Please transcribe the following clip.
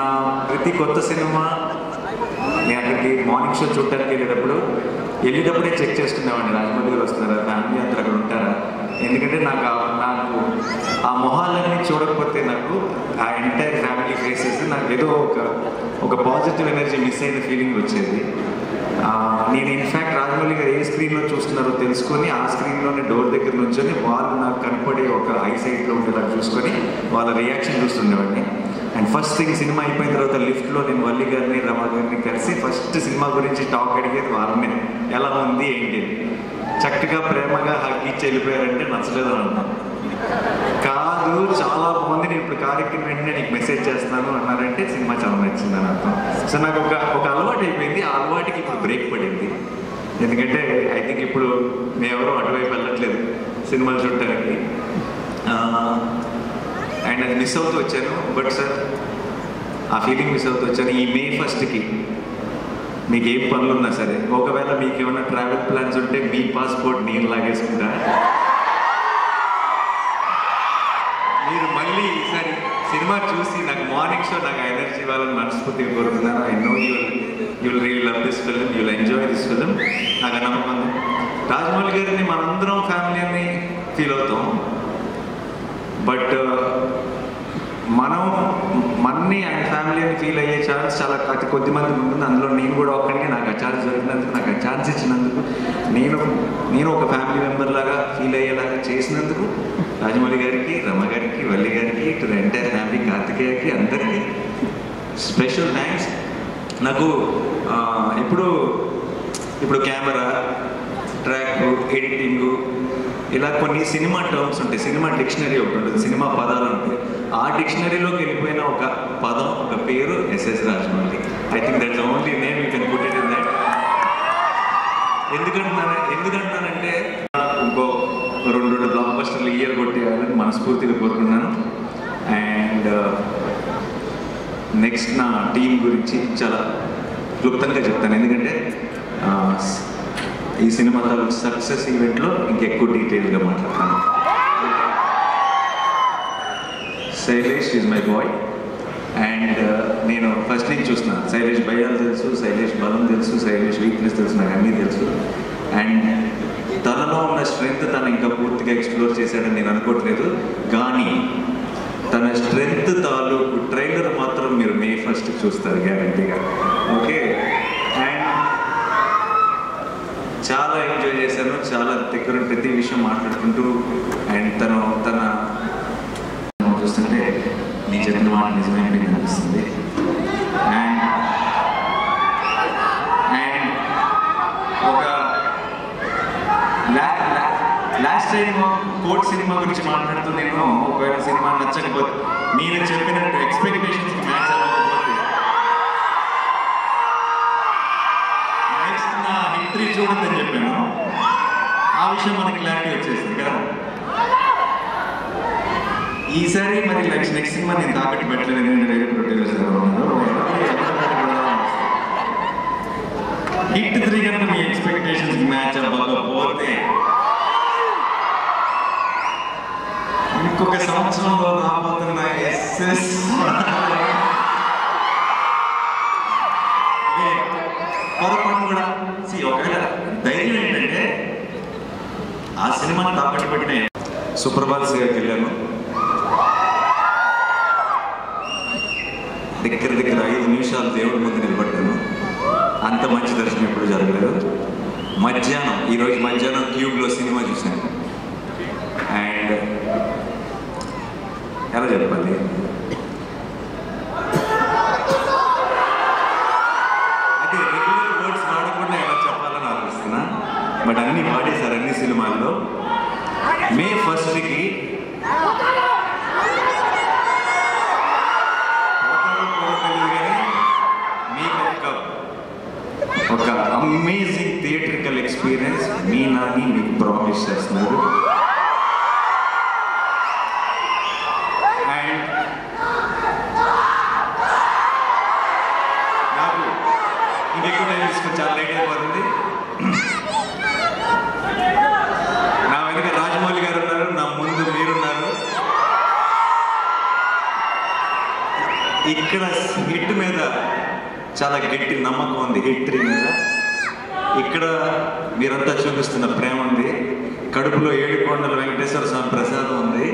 నా ప్రతి కొత్త సినిమా నేను అక్కడికి మార్నింగ్ షో చూడటానికి వెళ్ళేటప్పుడే చెక్ చేసుకునేవాడిని, రాజమౌళి గారు వస్తున్నారా, ఫ్యామిలీ అందరూ అక్కడ ఉంటారా. ఎందుకంటే నాకు ఆ మొహాలన్నీ చూడకపోతే నాకు ఆ ఎంటైర్ ఫ్యామిలీ ఫేసెస్ నాకు ఏదో ఒక పాజిటివ్ ఎనర్జీ మిస్ అయిన ఫీలింగ్ వచ్చేది. నేను ఇన్ఫ్యాక్ట్ రాజమౌళి గారు ఏ స్క్రీన్లో చూస్తున్నారో తెలుసుకొని ఆ స్క్రీన్లోనే డోర్ దగ్గర నుంచొని వాళ్ళు నాకు కనపడే ఒక ఐసైట్లో ఉండేలా చూసుకొని వాళ్ళ రియాక్షన్ చూస్తుండేవాడిని. అండ్ ఫస్ట్ థింగ్ సినిమా అయిపోయిన తర్వాత లిఫ్ట్లో నేను వల్లి గారిని రమ గారిని కలిసి ఫస్ట్ సినిమా గురించి టాక్ అడిగేది వాళ్ళని, ఎలా ఉంది ఏంటి. చక్కగా ప్రేమగా హగ్ ఇచ్చి వెళ్ళిపోయారంటే నచ్చలేదు అంటున్నాను. కాదు చాలా బాగుంది, నేను ఇప్పుడు కార్యక్రమం వెంటనే నీకు మెసేజ్ చేస్తాను అన్నారంటే సినిమా చాలా నచ్చిందని అర్థం. సో నాకు ఒక అలవాటు అయిపోయింది. ఆ అలవాటుకి ఇప్పుడు బ్రేక్ పడింది. ఎందుకంటే ఐ థింక్ ఇప్పుడు మేము ఎవరో అటువైపు వెళ్ళట్లేదు సినిమాలు చూడటానికి. అండ్ అది మిస్ అవుతూ వచ్చాను. బట్ సార్ ఆ ఫీలింగ్ మిస్ అవుతూ వచ్చాను. ఈ May 1st మీకు ఏం పనులు ఉన్నా సరే, ఒకవేళ మీకు ఏమైనా ట్రావెల్ ప్లాన్స్ ఉంటే మీ పాస్పోర్ట్ నేను లాగేసుకుంటా. మీరు మళ్ళీ ఈసారి సినిమా చూసి నాకు మార్నింగ్ షో నాకు ఎనర్జీ ఇవ్వాలని మనస్ఫూర్తిగా కోరుతున్నాను. I know you will really love this film, you will enjoy this film. నాకు నమ్మకం ఉంది. రాజమౌళి గారిని మనందరం ఫ్యామిలీ అని ఫీల్ అవుతాం. బట్ మన్ని ఆయన ఫ్యామిలీ అని ఫీల్ అయ్యే ఛాన్స్ చాలా అతి కొద్ది మందికి ఉంటుంది. అందులో నేను కూడా ఒక్కడిని. నాకు ఆ ఛాన్స్ దొరికినందుకు, నాకు ఆ ఛాన్స్ ఇచ్చినందుకు, నేను ఒక ఫ్యామిలీ మెంబర్ లాగా ఫీల్ అయ్యేలాగా చేసినందుకు రాజమౌళి గారికి, రమ గారికి, వల్లి గారికి, టు ద ఎంటైర్ ఫ్యామిలీ, కార్తికేయకి, అందరికీ స్పెషల్ థ్యాంక్స్. నాకు ఇప్పుడు కెమెరా, ట్రాక్, ఎడిటింగు, ఇలా కొన్ని సినిమా టర్మ్స్ ఉంటాయి. సినిమా డిక్షనరీ ఒకటి ఉంటుంది, సినిమా పదాలు ఉంటాయి. ఆ డిక్షనరీలోకి వెళ్ళిపోయిన ఒక పదం, ఒక పేరు SS Rajamouli. I think that's only name you can put it in that. ఎందుకంటున్నానంటే ఇంకో 2 బ్లాక్ బస్టర్లు ఇయర్ కొట్టేయాలని మనస్ఫూర్తిగా కోరుకున్నాను. అండ్ నెక్స్ట్ నా టీం గురించి చాలా క్లుప్తంగా చెప్తాను. ఎందుకంటే ఈ సినిమా సక్సెస్ ఈవెంట్లో ఇంకెక్కువ డీటెయిల్గా మాట్లాడతాను. Shailesh is my boy. And నేను ఫస్ట్ నుంచి చూస్తున్నాను. శైలేష్ భయాలు తెలుసు, శైలేష్ బలం తెలుసు, శైలేష్ వీక్నెస్ తెలుసు, నాకు అన్నీ తెలుసు. అండ్ తనలో ఉన్న స్ట్రెంగ్త్ తను ఇంకా పూర్తిగా ఎక్స్ప్లోర్ చేశాడని నేను అనుకోవట్లేదు. కానీ తన స్ట్రెంగ్త్ తాలూకు ట్రైలర్ మాత్రం మీరు May 1st చూస్తారు గ్యారంటీగా. ఓకే. అండ్ చాలా ఎంజాయ్ చేశాను. చాలా దగ్గర ప్రతి విషయం మాట్లాడుకుంటూ. అండ్ తన చూస్తుంటే నీ చెప్పిన మాట నిజమే అనిపిస్తుంది. అండ్ ఒక లాస్ట్ టైం కోర్ట్ సినిమా గురించి మాట్లాడుతూ నేను ఒకవేళ సినిమా నచ్చకపోతే, నేను చెప్పినట్టు ఎక్స్పెక్టేషన్స్కి మ్యాచ్ అవ్వకపోతే నెక్స్ట్ నా హిస్టరీ చూడొద్దని చెప్పాను. ఆ విషయం మనకి క్లారిటీ వచ్చేసింది కదా. ఈసారి మరి నెక్స్ట్ సినిమా నేను తాకట్టు పెట్టలేదు. హిట్ 3 కనుక మీ ఎక్స్పెక్టేషన్స్ మ్యాచ్ అవ్వకపోతే ఇంకొక సంవత్సరంలో రాబోతున్న ఎస్ఎస్ పొరపాటు కూడా ఒకవేళ ధైర్యం ఏంటంటే ఆ సినిమాని తాకట్టు పెట్టిన సుప్రభాత్ గారికి వెళ్ళాను. దగ్గర 5 నిమిషాలు దేవుడి ముందు నిలబడ్డాను. అంత మంచి దర్శనం ఎప్పుడు జరగలేదు. ఈరోజు మధ్యాహ్నం క్యూబ్లో సినిమా చూశాను. అండ్ ఎలా చెప్పాలి, అంటే రెగ్యులర్ వర్డ్స్ వాడకుండా ఎలా చెప్పాలని ఆలోచిస్తున్నా. బట్ అన్నీ వాడేశారు అన్ని సినిమాల్లో. May 1st ఒక అమేజింగ్ థియేట్రికల్ ఎక్స్పీరియన్స్ మీ నాని మీకు ప్రామిస్ చేస్తున్నారు. అండ్ నాకు ఇంకెక్కువ టైం తీసుకొని చాలా లేట్ అయిపోతుంది. నా వెనుక రాజమౌళి గారు ఉన్నారు, నా ముందు మీరున్నారు. ఈ ఇక్కడ హిట్ మీద చాలా గట్టి నమ్మకం ఉంది, హిట్ 3 మీద. ఇక్కడ మీరంతా చూపిస్తున్న ప్రేమ ఉంది. కడుపులో 7 కొండల వెంకటేశ్వర స్వామి ప్రసాదం ఉంది.